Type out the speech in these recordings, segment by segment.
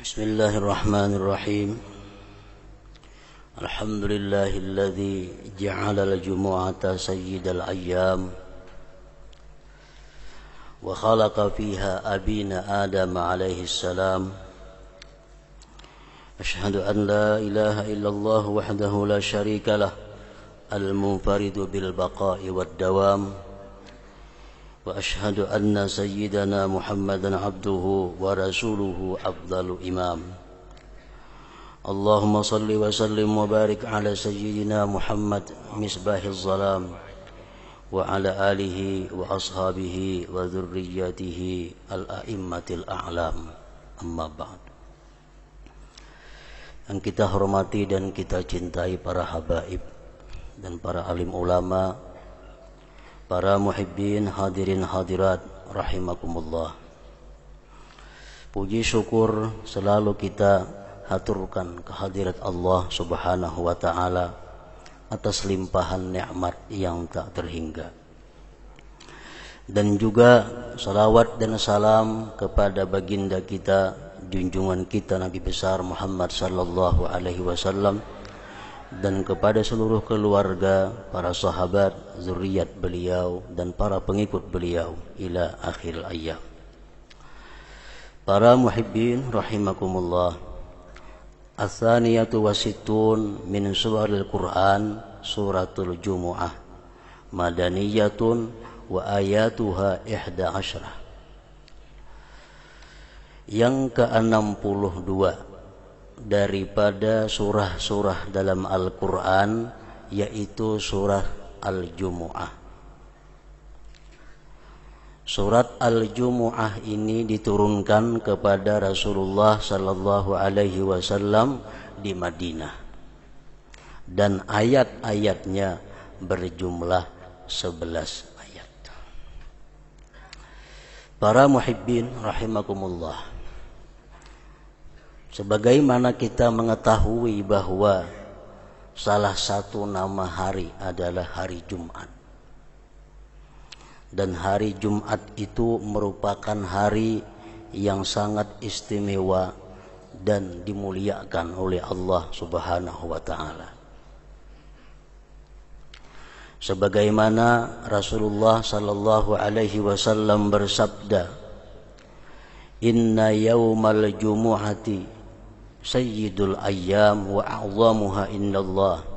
بسم الله الرحمن الرحيم. الحمد لله الذي جعل الجمعة سيد الأيام وخلق فيها أبينا آدم عليه السلام. أشهد أن لا إله إلا الله وحده لا شريك له المنفرد بالبقاء والدوام، وأشهد أن سيدنا محمدا عبده ورسوله أفضل إمام. اللهم صل وسلم وبارك على سيدنا محمد مصباح الظلام وعلى آله وأصحابه وذريته الأئمة الأعلام. أما بعد. Yang kita hormati dan kita cintai para habaib dan para alim ulama, para muhibbin hadirin hadirat rahimakumullah. Puji syukur selalu kita haturkan kehadirat Allah Subhanahu wa taala atas limpahan nikmat yang tak terhingga. Dan juga salawat dan salam kepada baginda kita, junjungan kita Nabi besar Muhammad sallallahu alaihi wasallam, dan kepada seluruh keluarga, para sahabat, zuriat beliau dan para pengikut beliau ila akhir ayyam. Para muhibbin rahimakumullah. Ats-tsaniyatu wasittun min suril Qur'an suratul Jumu'ah, madaniyatun wa ayatuha 11. Yang ke-62 daripada surah-surah dalam Al-Quran, yaitu surah Al-Jumu'ah. Surat Al-Jumu'ah ini diturunkan kepada Rasulullah sallallahu alaihi wasallam di Madinah, dan ayat-ayatnya berjumlah 11 ayat. Para muhibbin rahimakumullah, sebagaimana kita mengetahui bahwa salah satu nama hari adalah hari Jumat. Dan hari Jumat itu merupakan hari yang sangat istimewa dan dimuliakan oleh Allah Subhanahu wa taala. Sebagaimana Rasulullah sallallahu alaihi wasallam bersabda, "Inna yaumal jumu'ati sayyidul ayyam wa a'zamuha indallah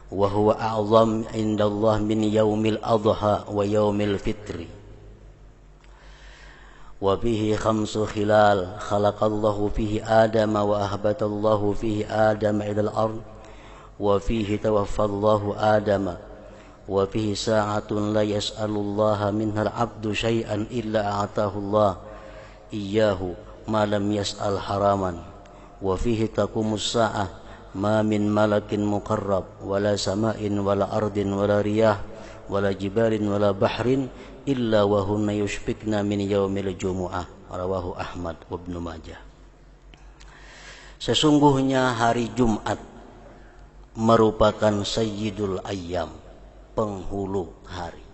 wa huwa a'zam indallah min yaumil adha wa yaumil fitri wa fihi khamsu khilal khalaqallahu fihi adama wa ahbatallahu fihi adama ilal ard wa fihi tawaffallahu adama wa fihi sa'atun la yas'alullaha minha al-'abdu syai'an illa a'tahu Allah iyyahu ma lam yas'al haraman wa fihi taqumus sa'ah ma min malakin muqarrab wala sama'in wala ardin wala riyah wala jibalin wala bahrin illa wa hunna yushfikna min yaumil jumu'ah." Rawahu Ahmad wa Ibnu Majah. Sesungguhnya hari Jumat merupakan sayyidul ayyam, penghulu hari.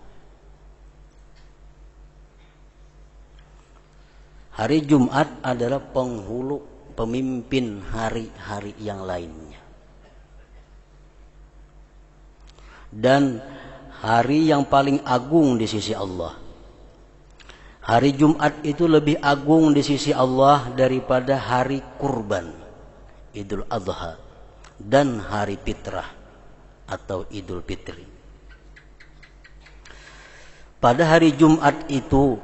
Hari Jumat adalah penghulu, pemimpin hari-hari yang lainnya. Dan hari yang paling agung di sisi Allah. Hari Jumat itu lebih agung di sisi Allah daripada hari kurban, Idul Adha, dan hari fitrah atau Idul Fitri. Pada hari Jumat itu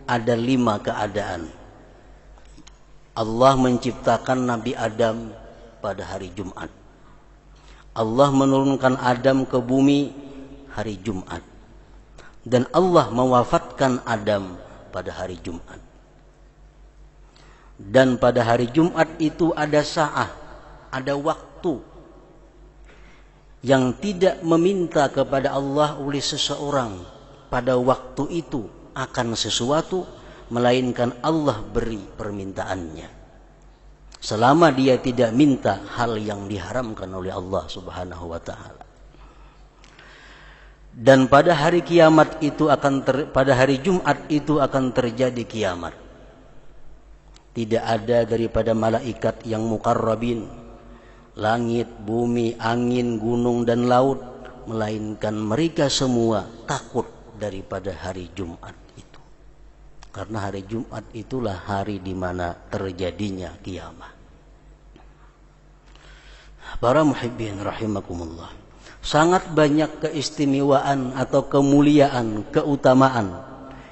ada 5 keadaan. Allah menciptakan Nabi Adam pada hari Jumat. Allah menurunkan Adam ke bumi hari Jumat. Dan Allah mewafatkan Adam pada hari Jumat. Dan pada hari Jumat itu ada sa'ah, ada waktu yang tidak meminta kepada Allah oleh seseorang pada waktu itu akan sesuatu, melainkan Allah beri permintaannya. Selama dia tidak minta hal yang diharamkan oleh Allah Subhanahu wa taala. Dan pada hari kiamat itu pada hari Jumat itu akan terjadi kiamat. tidak ada daripada malaikat yang muqarrabin, langit, bumi, angin, gunung dan laut, melainkan mereka semua takut daripada hari Jumat itu. Karena hari Jumat itulah hari di mana terjadinya kiamat. Para muhibbin rahimakumullah, sangat banyak keistimewaan atau kemuliaan, keutamaan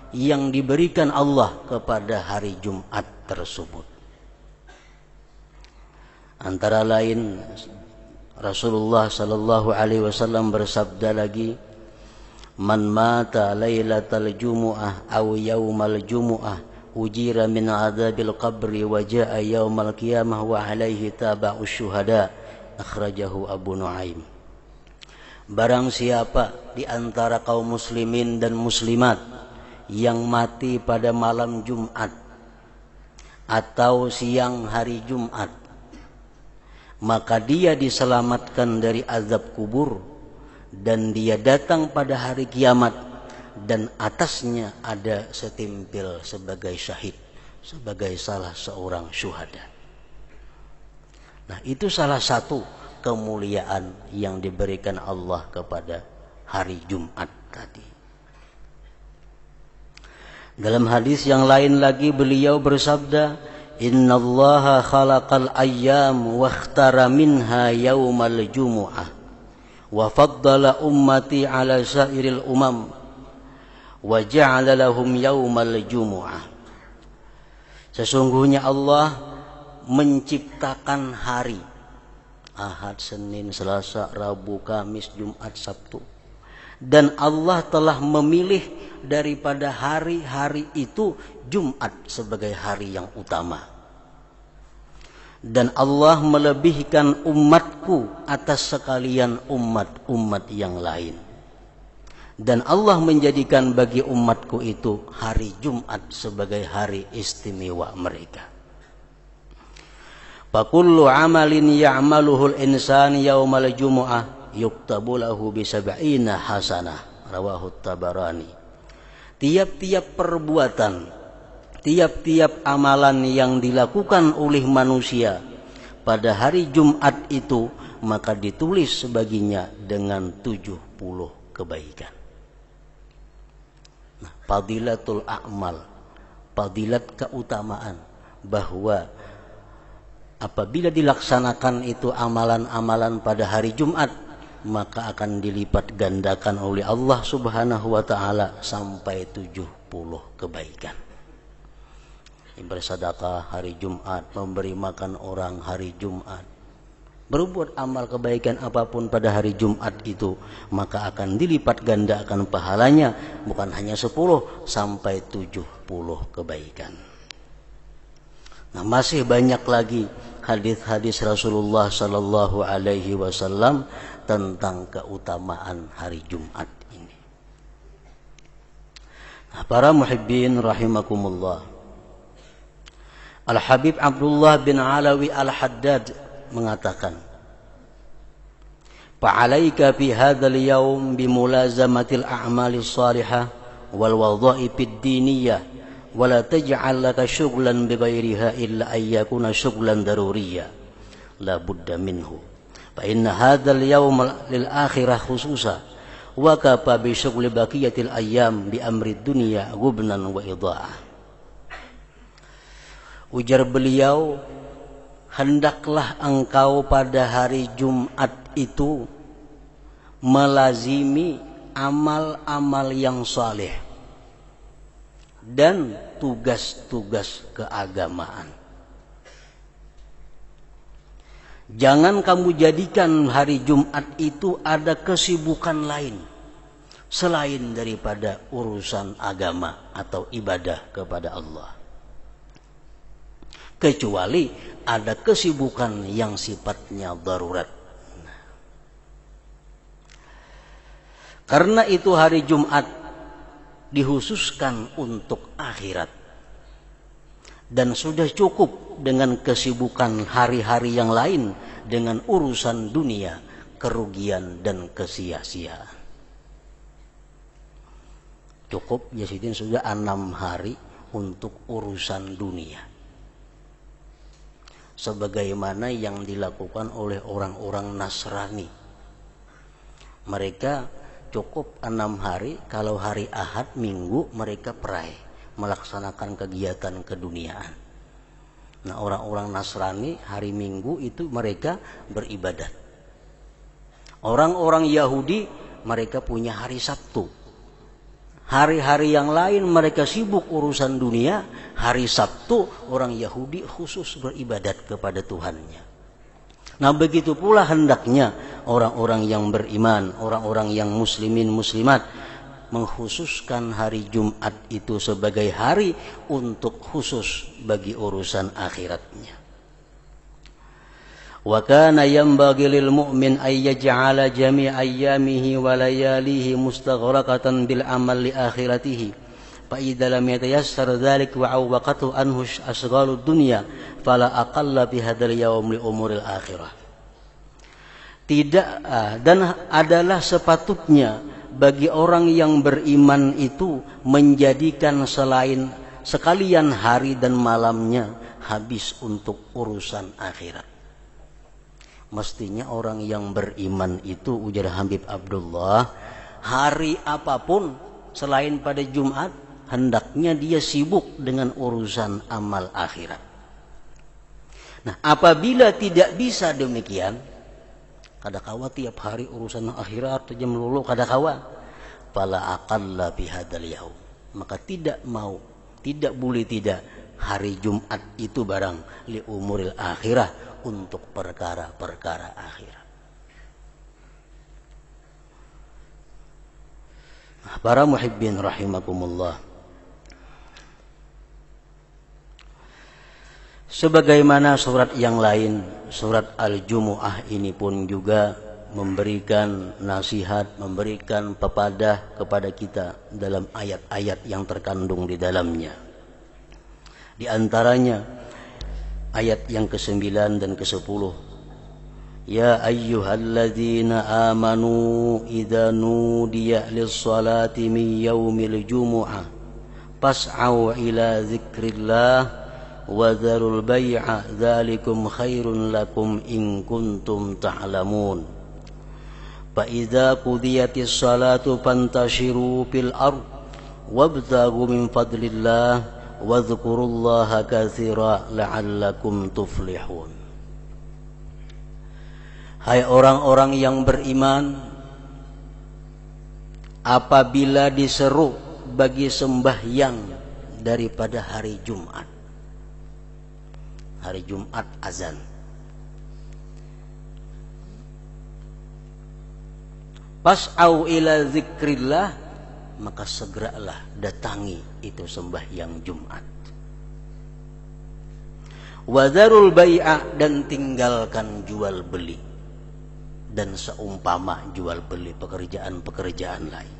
yang diberikan Allah kepada hari Jumat tersebut. Antara lain Rasulullah sallallahu alaihi wasallam bersabda lagi, "Man mata lailatal jumu'ah aw yaumal jumu'ah ujira min adzabil qabri wa jaa yaumal qiyamah wa alaihi taba'us syuhada." Akhrajahu Abu Nuaim. Barang siapa di antara kaum muslimin dan muslimat yang mati pada malam Jumat atau siang hari Jumat, maka dia diselamatkan dari azab kubur dan dia datang pada hari kiamat dan atasnya ada setimpil sebagai syahid, sebagai salah seorang syuhada. Nah, itu salah satu kemuliaan yang diberikan Allah kepada hari Jumat tadi. Dalam hadis yang lain lagi beliau bersabda, "Innallaha khalaqal ayyam wa ikhtara minha yaumal jumu'ah wa faddala ummati 'ala sairil umam wa ja'ala lahum yaumal jumu'ah." Sesungguhnya Allah menciptakan hari Ahad, Senin, Selasa, Rabu, Kamis, Jumat, Sabtu, dan Allah telah memilih daripada hari-hari itu Jumat sebagai hari yang utama, dan Allah melebihkan umatku atas sekalian umat-umat yang lain, dan Allah menjadikan bagi umatku itu hari Jumat sebagai hari istimewa mereka. Fakullu amalin ya'maluhul insan yaumal jumu'ah yuktabu lahu bisab'ina hasanah. Rawahu Tabarani. Tiap-tiap perbuatan, tiap-tiap amalan yang dilakukan oleh manusia pada hari Jumat itu, maka ditulis sebaginya dengan 70 kebaikan. Nah, fadilatul a'mal, fadilat keutamaan, bahwa apabila dilaksanakan itu amalan-amalan pada hari Jumat, maka akan dilipat gandakan oleh Allah Subhanahu wa taala sampai 70 kebaikan. Bersedekah hari Jumat, memberi makan orang hari Jumat, berbuat amal kebaikan apapun pada hari Jumat itu, maka akan dilipat gandakan pahalanya, bukan hanya 10 sampai 70 kebaikan. Nah, masih banyak lagi hadis-hadis Rasulullah sallallahu alaihi wasallam tentang keutamaan hari Jumat ini. Nah, para muhibbin rahimakumullah, Al-Habib Abdullah bin Alawi Al-Haddad mengatakan, "Fa'alaika fi hadzal yaum bimulazamatil a'malis salihah wal wadha'ifid diniyah wala taj'al laka syughlan bighairiha illa an yakuna syughlan daruriyya la budda minhu fa inna hadzal yawm lil akhirah khususa wa kafa bi syughli baqiyatil ayyam bi amri dunya ghubnan wa idha'ah." Ujar beliau, hendaklah engkau pada hari Jumat itu melazimi amal-amal yang saleh dan tugas-tugas keagamaan. Jangan kamu jadikan hari Jumat itu ada kesibukan lain selain daripada urusan agama atau ibadah kepada Allah, kecuali ada kesibukan yang sifatnya darurat. Karena itu hari Jumat dikhususkan untuk akhirat, dan sudah cukup dengan kesibukan hari-hari yang lain dengan urusan dunia, kerugian dan kesia-siaan. Cukup ya Sidin, sudah 6 hari untuk urusan dunia. sebagaimana yang dilakukan oleh orang-orang Nasrani. Mereka cukup 6 hari, kalau hari Ahad, Minggu mereka pray, melaksanakan kegiatan keduniaan. Nah, orang-orang Nasrani hari Minggu itu mereka beribadat. Orang-orang Yahudi mereka punya hari Sabtu. Hari-hari yang lain mereka sibuk urusan dunia, hari Sabtu orang Yahudi khusus beribadat kepada Tuhannya. Nah, begitu pula hendaknya orang-orang yang beriman, orang-orang yang muslimin muslimat mengkhususkan hari Jumat itu sebagai hari untuk khusus bagi urusan akhiratnya. Wa kana yanbaghi lil mu'min ay yaj'ala jami' ayyamihi wa layalihi mustaghraqatan bil amal li akhiratihi fa idza lam yatayassar dzalik wa awqatu anhu asghalud dunya fala aqalla bi hadzal yaum li umuril akhirah. Tidak dan adalah sepatutnya bagi orang yang beriman itu menjadikan sekalian hari dan malamnya habis untuk urusan akhirat. Mestinya orang yang beriman itu, ujar Habib Abdullah, hari apapun selain pada Jumat hendaknya dia sibuk dengan urusan amal akhirat. Nah, apabila tidak bisa demikian, kadakawa tiap hari urusan akhirat aja melulu kadakawa, fala aqalla bihadzal yaum, maka tidak boleh tidak hari Jumat itu barang li umuril akhirah, untuk perkara-perkara akhirat. Para muhibbin rahimakumullah, sebagaimana surat yang lain, surat Al-Jumu'ah ini pun juga memberikan nasihat, memberikan pepadah kepada kita dalam ayat-ayat yang terkandung di dalamnya. Di antaranya ayat yang ke-9 dan ke-10. Ya ayyuhalladzina amanu idza nudiya lis-salati min yaumil jumu'ah fas'au ila dzikrillah wa dzarul bai'a dzalikum khairun lakum in kuntum ta'lamun. Fa idza qudiyatis salatu fantashiru fil ard wabtaghu min fadlillah wadhkurullaha katsira la'allakum tuflihun. Hai orang-orang yang beriman, apabila diseru bagi sembahyang daripada hari Jumat, hari Jumat azan, fas'au ila zikrillah, maka segeralah datangi itu sembahyang Jumat. Wadharul bai'a, dan tinggalkan jual beli dan seumpama jual beli, pekerjaan-pekerjaan lain.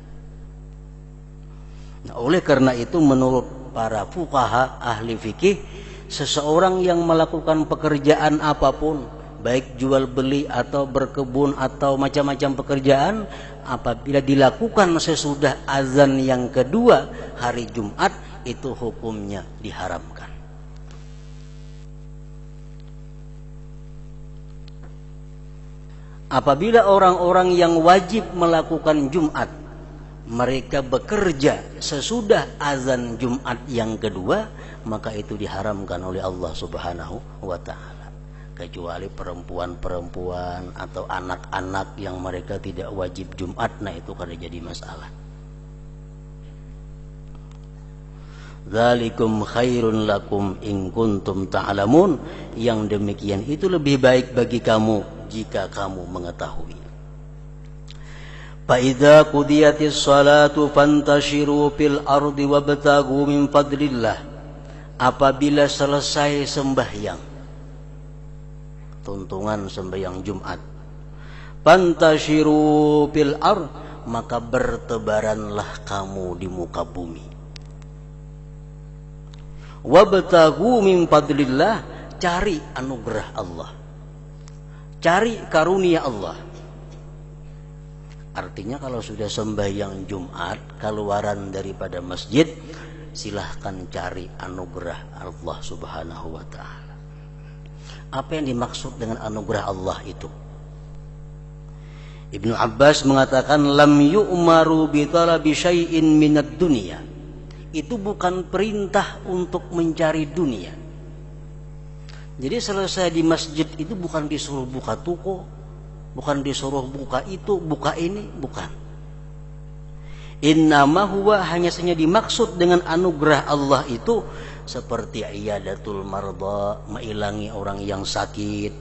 Nah, oleh karena itu menurut para fuqaha ahli fikih, seseorang yang melakukan pekerjaan apapun, baik jual beli atau berkebun atau macam-macam pekerjaan, apabila dilakukan sesudah azan yang kedua hari Jumat, itu hukumnya diharamkan. Apabila orang-orang yang wajib melakukan Jumat mereka bekerja sesudah azan Jumat yang kedua, maka itu diharamkan oleh Allah Subhanahu wa ta'ala. Kecuali perempuan-perempuan atau anak-anak yang mereka tidak wajib Jumat, nah itu kada jadi masalah. Dzalikum khairun lakum in kuntum ta'lamun, yang demikian itu lebih baik bagi kamu jika kamu mengetahui. Fa idza qudiyatis salatu fantashiru fil ardi wabtaghu min fadlillah, apabila selesai sembahyang, tuntungan sembahyang Jumat, fantashiru fil ard, maka bertebaranlah kamu di muka bumi. Wabtaghu min fadlillah, cari anugerah Allah, cari karunia Allah. Artinya kalau sudah sembahyang Jumat, keluaran daripada masjid, silahkan cari anugerah Allah Subhanahu wa ta'ala. Apa yang dimaksud dengan anugerah Allah itu? Ibnu Abbas mengatakan lam yu'maru bi talabi syai'in minad dunya. Itu bukan perintah untuk mencari dunia. Jadi selesai di masjid itu bukan disuruh buka toko, bukan disuruh buka itu, buka ini, bukan. Innama huwa, hanya saja dimaksud dengan anugerah Allah itu seperti iyadatul marda, mengilangi orang yang sakit,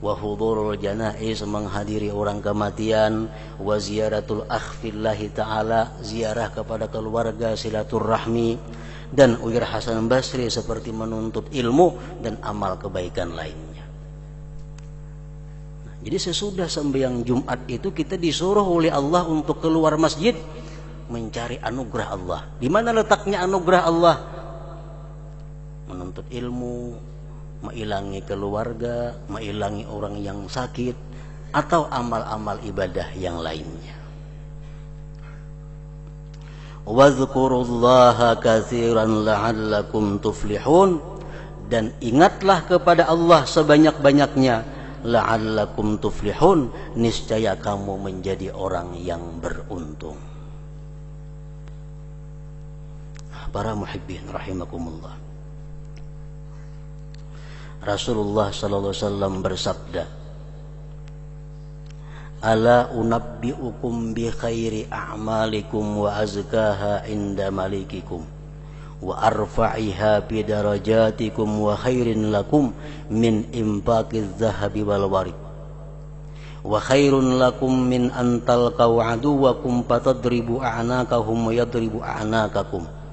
wa hudurul janaiz, menghadiri orang kematian, wa ziyaratul akhfillahi ta'ala, ziarah kepada keluarga, silaturahmi, dan Uyair Hasan Basri seperti menuntut ilmu dan amal kebaikan lainnya. Jadi sesudah sembahyang Jumat itu kita disuruh oleh Allah untuk keluar masjid mencari anugerah Allah. Di mana letaknya anugerah Allah? Menuntut ilmu, mengilangi keluarga, mengilangi orang yang sakit, atau amal-amal ibadah yang lainnya. Wadhkurullaha katsiran la'allakum tuflihun, dan ingatlah kepada Allah sebanyak-banyaknya, la'allakum tuflihun, niscaya kamu menjadi orang yang beruntung. Para muhibbin rahimakumullah, Rasulullah sallallahu alaihi wasallam bersabda, ala unabbiukum bi khairi a'malikum wa azkaha inda malikikum wa arfa'iha bi darajatikum wa khairin lakum min infaqiz zahabi wal warid wa khairun lakum min an talqaw aduwakum fatadribu a'naqahum wa yadribu a'naqakum.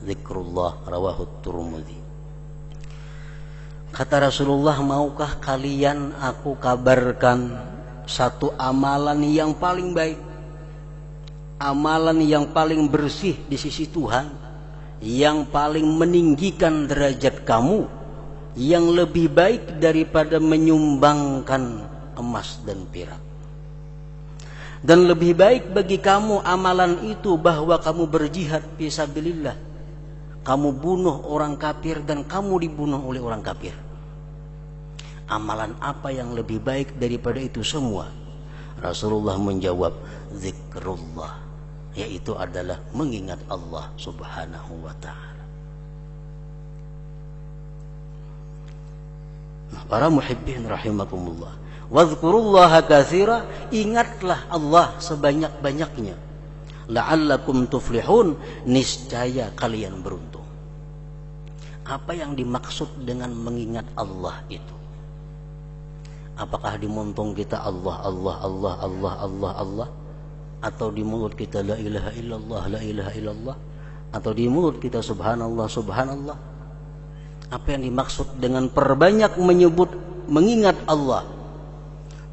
Zikrullah, rawahu Tirmidzi. Kata Rasulullah, maukah kalian aku kabarkan satu amalan yang paling baik, amalan yang paling bersih di sisi Tuhan, yang paling meninggikan derajat kamu, yang lebih baik daripada menyumbangkan emas dan perak. Dan lebih baik bagi kamu amalan itu bahwa kamu berjihad fisabilillah, kamu bunuh orang kafir dan kamu dibunuh oleh orang kafir. Amalan apa yang lebih baik daripada itu semua? Rasulullah menjawab, zikrullah, yaitu adalah mengingat Allah subhanahu wa ta'ala. Nah, para muhibbin rahimakumullah, wadhkurullaha katsira, ingatlah Allah sebanyak-banyaknya, la'allakum tuflihun, niscaya kalian beruntung. Apa yang dimaksud dengan mengingat Allah itu? Apakah di muntung kita Allah, Allah, Allah, Allah, Allah, Allah, atau di mulut kita la ilaha illallah, la ilaha illallah, atau di mulut kita subhanallah, subhanallah? Apa yang dimaksud dengan perbanyak menyebut mengingat Allah?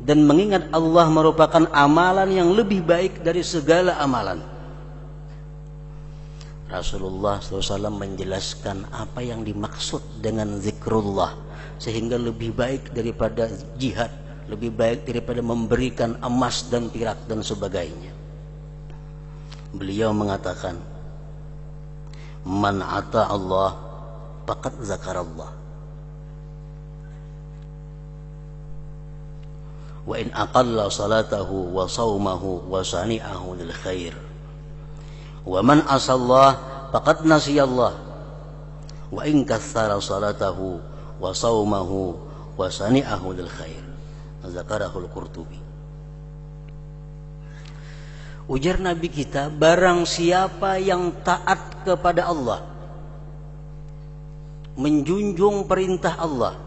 Dan mengingat Allah merupakan amalan yang lebih baik dari segala amalan. Rasulullah SAW menjelaskan apa yang dimaksud dengan zikrullah, sehingga lebih baik daripada jihad, lebih baik daripada memberikan emas dan perak dan sebagainya. Beliau mengatakan, man ata Allah faqad zakarallah, wa in aqalla salatahu wa sawmahu wa sani'ahu lil khair, wa man asallah faqad nasiyallah, wa in katsara salatahu wa sawmahu wa sani'ahu lil khair. Zakarahul Qurtubi. Ujar Nabi kita, barang siapa yang taat kepada Allah, menjunjung perintah Allah,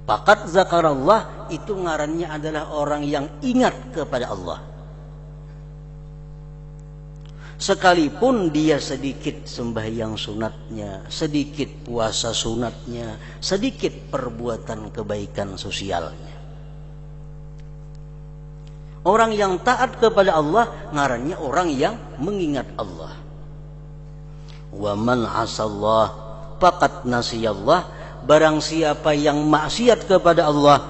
faqad zakarallah, itu ngarannya adalah orang yang ingat kepada Allah. Sekalipun dia sedikit sembahyang sunatnya, sedikit puasa sunatnya, sedikit perbuatan kebaikan sosialnya. Orang yang taat kepada Allah ngarannya orang yang mengingat Allah. Wa man asallah faqad nasiyallah, barang siapa yang maksiat kepada Allah,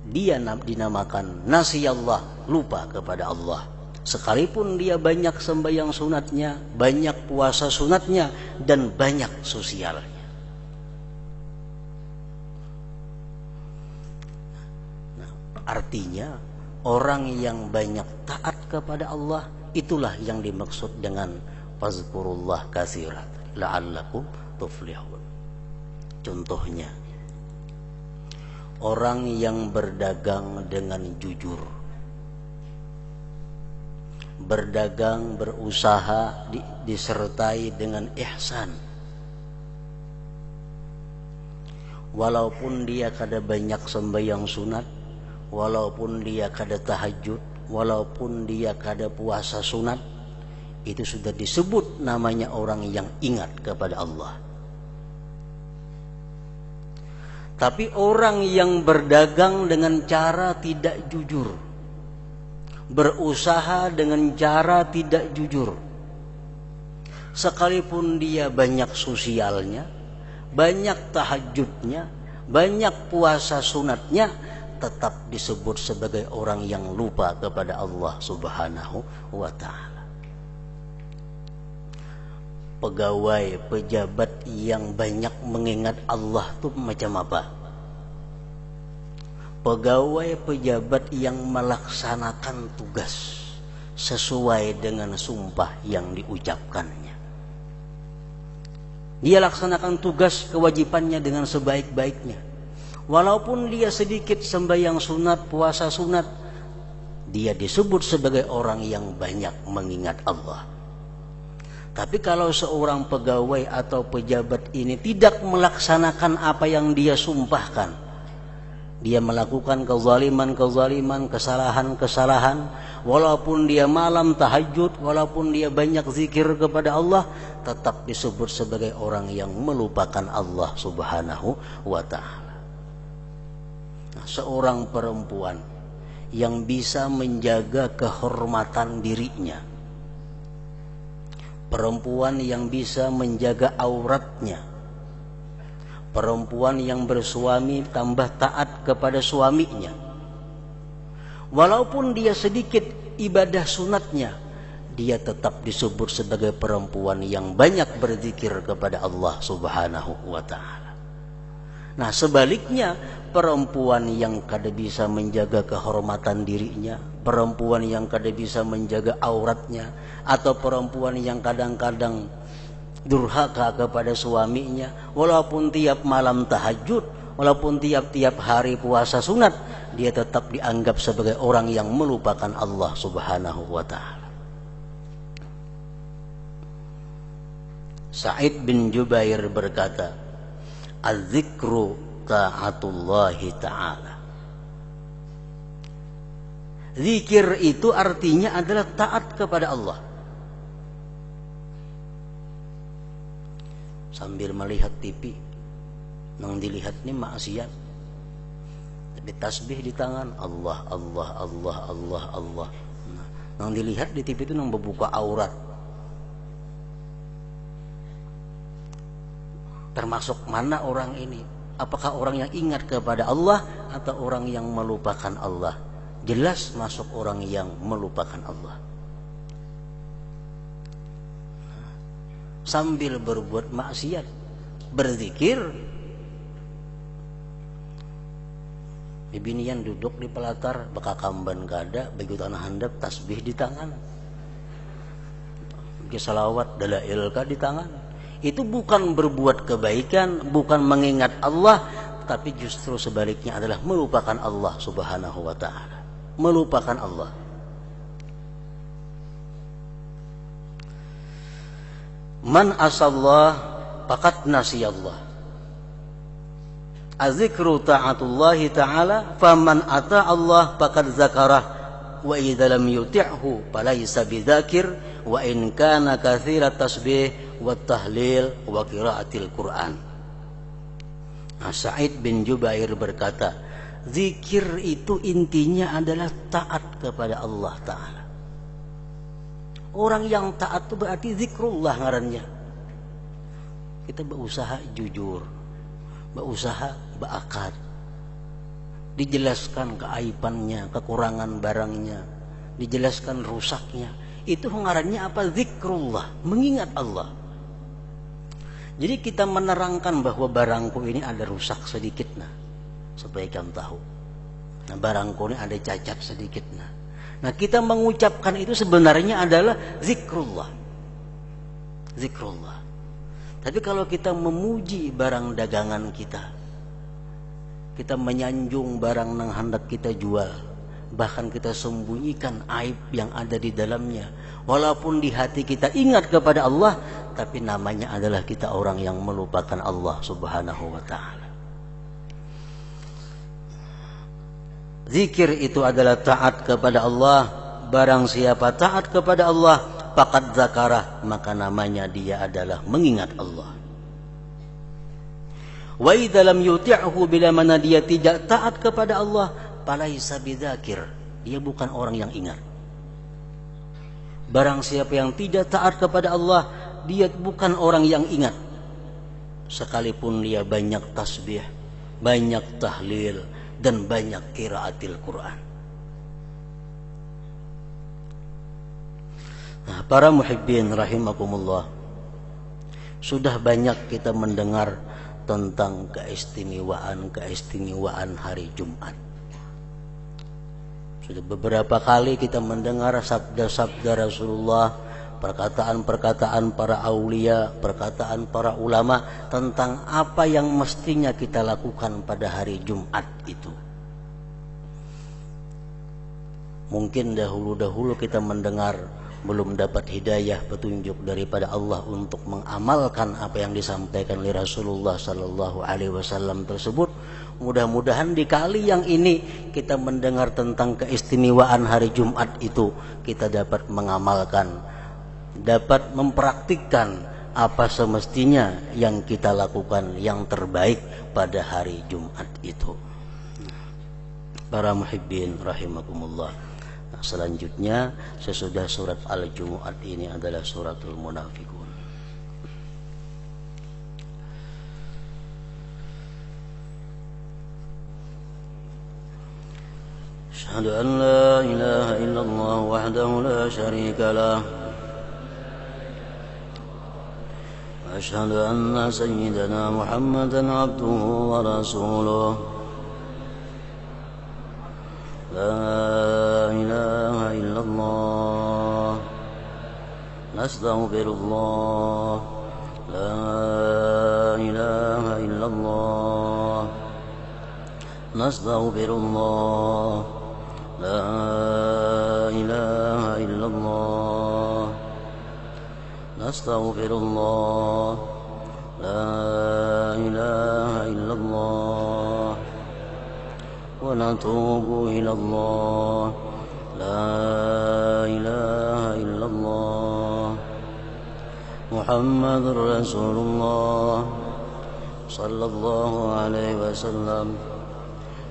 dia dinamakan nasiyallah, lupa kepada Allah. Sekalipun dia banyak sembahyang sunatnya, banyak puasa sunatnya, dan banyak sosialnya. Artinya orang yang banyak taat kepada Allah, itulah yang dimaksud dengan fazkurullah katsiran la'allakum tuflihun. Contohnya, orang yang berdagang dengan jujur, berdagang, berusaha disertai dengan ihsan. Walaupun dia kada banyak sembahyang sunat, walaupun dia kada tahajud, walaupun dia kada puasa sunat, itu sudah disebut namanya orang yang ingat kepada Allah. Tapi orang yang berdagang dengan cara tidak jujur, berusaha dengan cara tidak jujur, sekalipun dia banyak sosialnya, banyak tahajudnya, banyak puasa sunatnya, tetap disebut sebagai orang yang lupa kepada Allah Subhanahu wa ta'ala. Pegawai, pejabat yang banyak mengingat Allah itu macam apa? Pegawai, pejabat yang melaksanakan tugas sesuai dengan sumpah yang diucapkannya. Dia laksanakan tugas kewajibannya dengan sebaik-baiknya. Walaupun dia sedikit sembahyang sunat, puasa sunat, dia disebut sebagai orang yang banyak mengingat Allah. Tapi kalau seorang pegawai atau pejabat ini tidak melaksanakan apa yang dia sumpahkan, dia melakukan kezaliman, kesalahan, walaupun dia malam tahajud, walaupun dia banyak zikir kepada Allah, tetap disebut sebagai orang yang melupakan Allah Subhanahu wa ta'ala. Nah, seorang perempuan yang bisa menjaga kehormatan dirinya, perempuan yang bisa menjaga auratnya, perempuan yang bersuami tambah taat kepada suaminya, walaupun dia sedikit ibadah sunatnya, dia tetap disebut sebagai perempuan yang banyak berzikir kepada Allah Subhanahu wa ta'ala. Nah, sebaliknya, perempuan yang kada bisa menjaga kehormatan dirinya, perempuan yang kada bisa menjaga auratnya, atau perempuan yang kadang-kadang durhaka kepada suaminya, walaupun tiap malam tahajud, walaupun tiap-tiap hari puasa sunat, dia tetap dianggap sebagai orang yang melupakan Allah Subhanahu wa ta'ala. Sa'id bin Jubair berkata, "Az-zikru ta'atullahi ta'ala." Zikir itu artinya adalah taat kepada Allah. Sambil melihat TV, nang dilihat ni maksiat, tapi tasbih di tangan, Allah, Allah, Allah, Allah, Allah. Nah, nang dilihat di TV itu nang membuka aurat. Termasuk mana orang ini? Apakah orang yang ingat kepada Allah atau orang yang melupakan Allah? Jelas masuk orang yang melupakan Allah. Sambil berbuat maksiat, berzikir, bibinian duduk di pelatar, bekakamban kada, baju tanah handap, tasbih di tangan, salawat, dalail di tangan. Itu bukan berbuat kebaikan, bukan mengingat Allah, tapi justru sebaliknya adalah melupakan Allah Subhanahu wa ta'ala. Melupakan Allah. Man asallah faqad nasiyallah. Az-zikru ta'atullahi ta'ala, faman ata Allah faqad zakarah, wa idza lam yuti'hu falaysa bidzakir, wa in kana katsirat tasbih wa tahlil wa qiraatil Quran. Nah, Sa'id bin Jubair berkata, zikir itu intinya adalah taat kepada Allah Ta'ala. Orang yang taat itu berarti zikrullah ngarannya. Kita berusaha jujur, berusaha berakad, dijelaskan keaibannya, kekurangan barangnya, dijelaskan rusaknya. Itu ngarannya apa? Zikrullah, mengingat Allah. Jadi kita menerangkan bahwa barangku ini ada rusak sedikit, nah, supaya kamu tahu. Nah, barangkali ada cacat sedikit. Nah, kita mengucapkan itu sebenarnya adalah zikrullah. Zikrullah. Tapi kalau kita memuji barang dagangan kita menyanjung barang yang hendak kita jual, bahkan kita sembunyikan aib yang ada di dalamnya, walaupun di hati kita ingat kepada Allah, tapi namanya adalah kita orang yang melupakan Allah Subhanahu wa ta'ala. Zikir itu adalah taat kepada Allah. Barang siapa taat kepada Allah, faqad zakarah, maka namanya dia adalah mengingat Allah. Wa idza lam yuti'hu, bila mana dia tidak taat kepada Allah, falaisa bidzakir, dia bukan orang yang ingat. Barang siapa yang tidak taat kepada Allah, dia bukan orang yang ingat. Sekalipun dia banyak tasbih, banyak tahlil, dan banyak qiraatil Quran. Nah, para muhibbin rahimakumullah, sudah banyak kita mendengar tentang keistimewaan hari Jumat. Sudah beberapa kali kita mendengar sabda-sabda Rasulullah, perkataan-perkataan para aulia, perkataan para ulama tentang apa yang mestinya kita lakukan pada hari Jumat itu. Mungkin dahulu-dahulu kita mendengar, belum dapat hidayah petunjuk daripada Allah untuk mengamalkan apa yang disampaikan oleh Rasulullah sallallahu alaihi wasallam tersebut. Mudah-mudahan di kali yang ini kita mendengar tentang keistimewaan hari Jumat itu, kita dapat mengamalkan, dapat mempraktikkan apa semestinya yang kita lakukan yang terbaik pada hari Jumat itu. Para muhibbin rahimakumullah. Nah, selanjutnya sesudah surat Al-Jumu'at ini adalah suratul Munafiqun. Asyhadu an la ilaha illallah wahdahu la syarika lah. أشهد أن سيدنا محمدا عبده ورسوله لا إله إلا الله نستغفر الله لا إله إلا الله نستغفر الله لا إله إلا الله نستغفر الله لا إله إلا الله ونتوب إلى الله لا إله إلا الله محمد رسول الله صلى الله عليه وسلم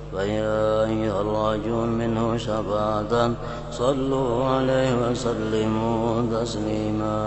فيا أيها الراجون منه شفاعة صلوا عليه وسلموا تسليما